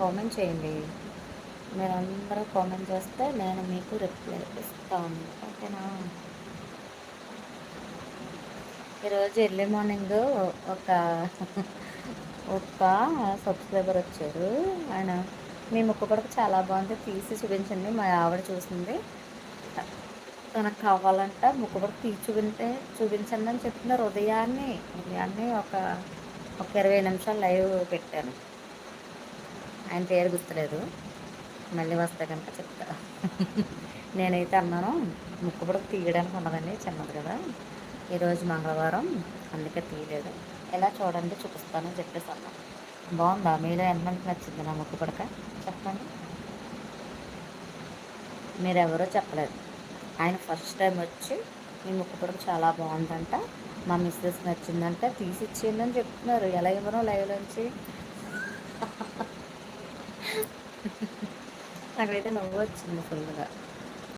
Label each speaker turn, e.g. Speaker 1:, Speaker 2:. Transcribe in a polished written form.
Speaker 1: Comment చేయండి. మీరందరూ comment చేస్తే నేను మీకు రిప్లై ఇస్తాను. ఓకేనా? ఈరోజు ఎర్లీ మార్నింగ్ ఒక ఒక సబ్స్క్రైబర్ వచ్చారు. ఆయన మీ ముక్కు పుడక చాలా బాగుంది, తీసి చూపించండి. మా ఆవిడ చూసింది, తనకు కావాలంట ముక్కు పుడక తీసి చూపించండి అని చెప్తున్నారు. ఉదయాన్నే ఒక 20 నిమిషాలు లైవ్ పెట్టాను. ఆయన పేరు గుర్తులేదు, మళ్ళీ వస్తే కనుక చెప్తా. నేనైతే అన్నాను, ముక్కు పుడక తీయడానికి ఉన్నదండి, చిన్నది కదా, ఈరోజు మంగళవారం, అందుకే తీయలేదు. ఎలా చూడండి చూపిస్తానని చెప్పేసి అన్నా. బాగుందా? మీలో ఎంతమందికి నచ్చింది నా ముక్కు పుడక? చెప్పండి. మీరెవరో చెప్పలేదు. ఆయన ఫస్ట్ టైం వచ్చి మీ ముక్కు పుడక చాలా బాగుందంట, మా మిస్సెస్ నచ్చిందంట, తీసి ఇచ్చేయండి అని చెప్తున్నారు. ఎలా ఇవ్వను లైవ్లోంచి? నాకైతే నవ్వు వచ్చింది ఫుల్గా.